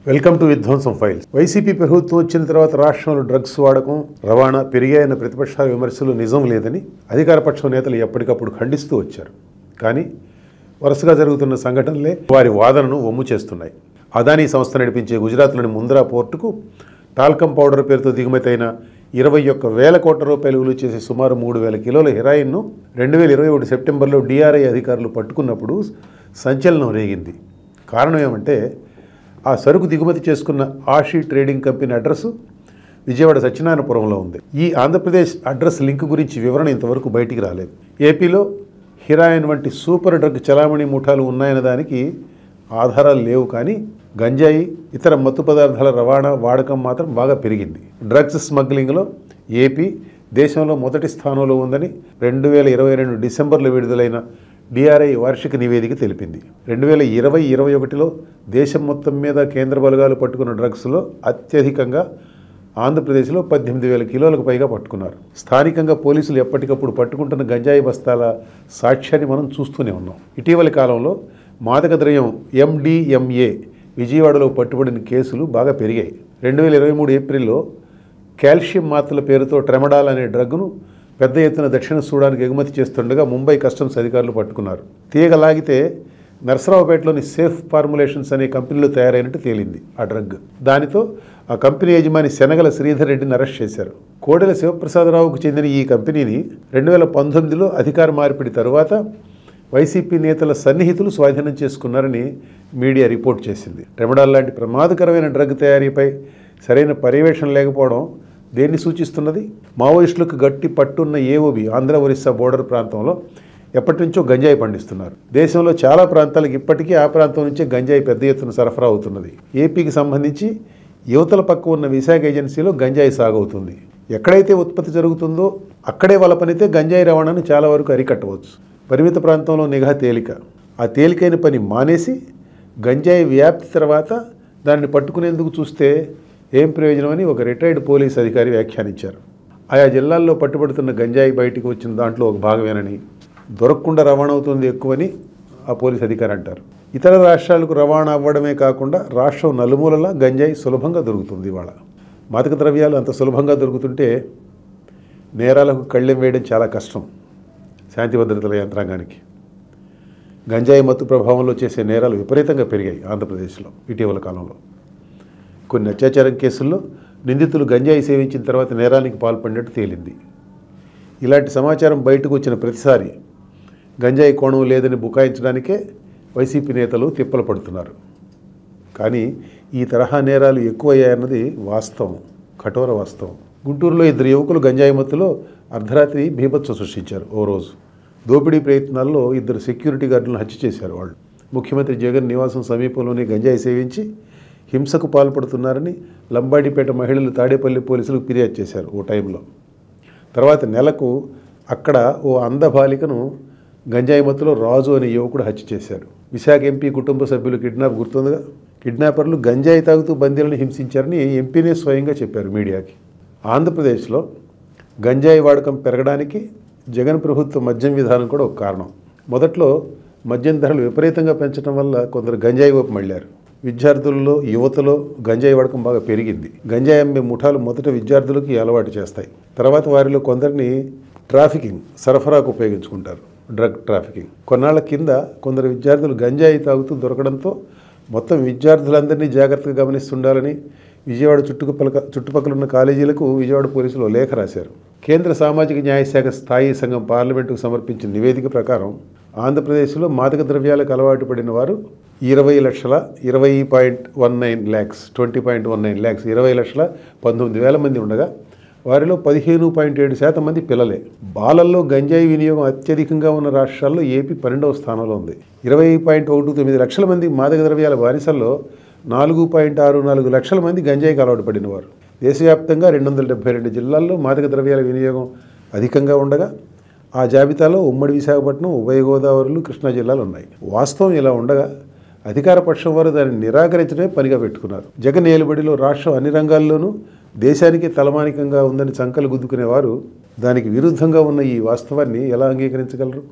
Welcome to విధ్వంసం files. YCP ప్రభుత్వం వచ్చిన తర్వాత రాష్ట్రంలో డ్రగ్స్ వాడకం, రవాణా పెరిగాయన్న ప్రతిపక్షాల విమర్శలు నిజం లేదని అధికార పక్షం నేతలు ఎప్పటికప్పుడు ఖండిస్తూ వచ్చారు. కానీ వరుసగా జరుగుతున్న సంఘటనలే వారి వాదనను వమ్ము చేస్తున్నాయి. అదానీ సంస్థ నడిపించే గుజరాత్లోని ముంద్రా పోర్టుకు టాల్కమ్ పౌడర్ పేరుతో దిగుమతి అయిన 21,000 కోట్ల రూపాయలు విలువ చేసే సుమారు 3,000 కిలోల హెరాయిన్ను 2021 సెప్టెంబర్లో DRI అధికారులు పట్టుకున్నప్పుడు సంచలనం రేగింది. కారణం ఏమంటే ఆ సరుకు దిగుమతి చేసుకున్న Aashi trading company address Vijayawada సత్యనారాయణపురంలో ఉంది. ఈ ఆంధ్రప్రదేశ్ అడ్రస్ లింక్ గురించి వివరణ ఇంతవరకు బయటికి రాలేదు. ఏపీలో హెరాయిన్ వంటి సూపర్ డ్రగ్ చలామణి ముఠాలు ఉన్నాయన్న దానికి ఆధారాలు లేవు. కానీ గంజాయి, ఇతర మత్తు పదార్థాల రవాణా వాడకం మాత్రం బాగా పెరిగింది. డ్రగ్స్ స్మగ్లింగ్లో ఏపీ దేశంలో మొదటి స్థానంలో ఉందని 2022 డిసెంబర్లో విడుదలైన DRI వార్షిక నివేదిక తెలిపింది. 2020-21లో దేశం మొత్తం మీద కేంద్ర బలగాలు పట్టుకున్న డ్రగ్స్లో అత్యధికంగా ఆంధ్రప్రదేశ్లో 18,000 కిలోలకు పైగా పట్టుకున్నారు. స్థానికంగా పోలీసులు ఎప్పటికప్పుడు పట్టుకుంటున్న గంజాయి బస్తాల సాక్ష్యాన్ని మనం చూస్తూనే ఉన్నాం. ఇటీవలి కాలంలో మాదక ద్రవ్యం MDMA విజయవాడలో పట్టుబడిన కేసులు బాగా పెరిగాయి. 2023 ఏప్రిల్లో కాల్షియం మాత్రల పేరుతో ట్రెమడాల్ అనే డ్రగ్ను పెద్ద ఎత్తున దక్షిణ సూడానికి ఎగుమతి చేస్తుండగా ముంబై కస్టమ్స్ అధికారులు పట్టుకున్నారు. తీగ లాగితే నర్సరావుపేటలోని సేఫ్ ఫార్ములేషన్స్ అనే కంపెనీలో తయారైనట్టు తేలింది ఆ డ్రగ్. దానితో ఆ కంపెనీ యజమాని శనగల శ్రీధర్ రెడ్డిని అరెస్ట్ చేశారు. కోడెల శివప్రసాదరావుకు చెందిన ఈ కంపెనీని 2019లో అధికార మార్పిడి తరువాత వైసీపీ నేతల సన్నిహితులు స్వాధీనం చేసుకున్నారని మీడియా రిపోర్ట్ చేసింది. ట్రెమడాల్ లాంటి ప్రమాదకరమైన డ్రగ్ తయారీపై సరైన పర్యవేక్షణ లేకపోవడం దేన్ని సూచిస్తున్నది? మావోయిస్టులకు గట్టి పట్టున్న AOB ఆంధ్ర ఒరిస్సా బోర్డర్ ప్రాంతంలో ఎప్పటి నుంచో గంజాయి పండిస్తున్నారు. దేశంలో చాలా ప్రాంతాలకు ఇప్పటికీ ఆ ప్రాంతం నుంచే గంజాయి పెద్ద ఎత్తున సరఫరా అవుతున్నది. ఏపీకి సంబంధించి యువతల పక్క ఉన్న విశాఖ ఏజెన్సీలో గంజాయి సాగవుతుంది. ఎక్కడైతే ఉత్పత్తి జరుగుతుందో అక్కడే వలపనితే గంజాయి రవాణాను చాలా వరకు అరికట్టవచ్చు. పరిమిత ప్రాంతంలో నిఘా తేలిక. ఆ తేలికైన పని మానేసి గంజాయి వ్యాప్తి తర్వాత దాన్ని పట్టుకునేందుకు చూస్తే ఏం ప్రయోజనమని ఒక రిటైర్డ్ పోలీస్ అధికారి వ్యాఖ్యానించారు. ఆయా జిల్లాల్లో పట్టుబడుతున్న గంజాయి బయటికి వచ్చిన దాంట్లో ఒక భాగమేనని, దొరకకుండా రవాణా అవుతుంది ఎక్కువని ఆ పోలీస్ అధికారి అంటారు. ఇతర రాష్ట్రాలకు రవాణా అవ్వడమే కాకుండా రాష్ట్రం నలుమూలలా గంజాయి సులభంగా దొరుకుతుంది. ఇవాళ మాదక ద్రవ్యాలు అంత సులభంగా దొరుకుతుంటే నేరాలకు కళ్ళెం వేయడం చాలా కష్టం శాంతి భద్రతల యంత్రాంగానికి. గంజాయి మత్తు ప్రభావంలో చేసే నేరాలు విపరీతంగా పెరిగాయి ఆంధ్రప్రదేశ్లో ఇటీవల కాలంలో. కొన్ని అత్యాచారం కేసుల్లో నిందితులు గంజాయి సేవించిన తర్వాత నేరానికి పాల్పడినట్టు తేలింది. ఇలాంటి సమాచారం బయటకు వచ్చిన ప్రతిసారి గంజాయి కోణం లేదని బుకాయించడానికే వైసీపీ నేతలు తిప్పలు పడుతున్నారు. కానీ ఈ తరహా నేరాలు ఎక్కువయ్యాయన్నది వాస్తవం, కఠోర వాస్తవం. గుంటూరులో 2 యువకులు గంజాయి మత్తులో అర్ధరాత్రి బీభత్సం సృష్టించారు. ఓ రోజు దోపిడీ ప్రయత్నాల్లో 2 సెక్యూరిటీ గార్డులను హత్య చేశారు వాళ్ళు. ముఖ్యమంత్రి జగన్ నివాసం సమీపంలోనే గంజాయి సేవించి హింసకు పాల్పడుతున్నారని లంబాడిపేట మహిళలు తాడేపల్లి పోలీసులకు ఫిర్యాదు చేశారు ఓ టైంలో. తర్వాత నెలకు అక్కడ ఓ అందబాలికను గంజాయి మత్తులో రాజు అనే యువకుడు హత్య చేశారు. విశాఖ ఎంపీ కుటుంబ సభ్యులు కిడ్నాప్ గుర్తుందిగా. కిడ్నాపర్లు గంజాయి తాగుతూ బందీలను హింసించారని ఎంపీనే స్వయంగా చెప్పారు మీడియాకి. ఆంధ్రప్రదేశ్లో గంజాయి వాడకం పెరగడానికి జగన్ ప్రభుత్వ మద్యం విధానం కూడా ఒక కారణం. మొదట్లో మద్యం ధరలు విపరీతంగా పెంచడం వల్ల కొందరు గంజాయి వైపు మళ్ళారు. విద్యార్థుల్లో, యువతలో గంజాయి వాడకం బాగా పెరిగింది. గంజాయి అమ్మే ముఠాలు మొదట విద్యార్థులకి అలవాటు చేస్తాయి. తర్వాత వారిలో కొందరిని ట్రాఫికింగ్, సరఫరాకు ఉపయోగించుకుంటారు, డ్రగ్ ట్రాఫికింగ్. కొన్నాళ్ల కింద కొందరు విద్యార్థులు గంజాయి తాగుతూ దొరకడంతో మొత్తం విద్యార్థులందరినీ జాగ్రత్తగా గమనిస్తుండాలని విజయవాడ చుట్టుపక్కల ఉన్న కాలేజీలకు విజయవాడ పోలీసులు లేఖ రాశారు. కేంద్ర సామాజిక న్యాయశాఖ స్థాయీ సంఘం పార్లమెంటుకు సమర్పించిన నివేదిక ప్రకారం ఆంధ్రప్రదేశ్లో మాదక ద్రవ్యాలకు అలవాటు పడిన వారు 20,20.19 lakhs 20,19,000 మంది ఉండగా వారిలో 15.7% మంది పిల్లలే. బాలల్లో గంజాయి వినియోగం అత్యధికంగా ఉన్న రాష్ట్రాల్లో ఏపీ 12వ స్థానంలో ఉంది. 20.19 లక్షల మంది మాదక ద్రవ్యాల బానిసల్లో 4.64 లక్షల మంది గంజాయికి అలవాటు పడినవారు. దేశవ్యాప్తంగా 272 జిల్లాల్లో మాదక ద్రవ్యాల వినియోగం అధికంగా ఉండగా ఆ జాబితాలో ఉమ్మడి విశాఖపట్నం, ఉభయ గోదావరిలు, కృష్ణా జిల్లాలు ఉన్నాయి. వాస్తవం ఇలా ఉండగా అధికార పక్షం వారు దాన్ని నిరాకరించడమే పనిగా పెట్టుకున్నారు. జగన్ ఏలుబడిలో రాష్ట్రం అన్ని రంగాల్లోనూ దేశానికి తలమానికంగా ఉందని సంకలు గుద్దుకునేవారు దానికి విరుద్ధంగా ఉన్న ఈ వాస్తవాన్ని ఎలా అంగీకరించగలరు?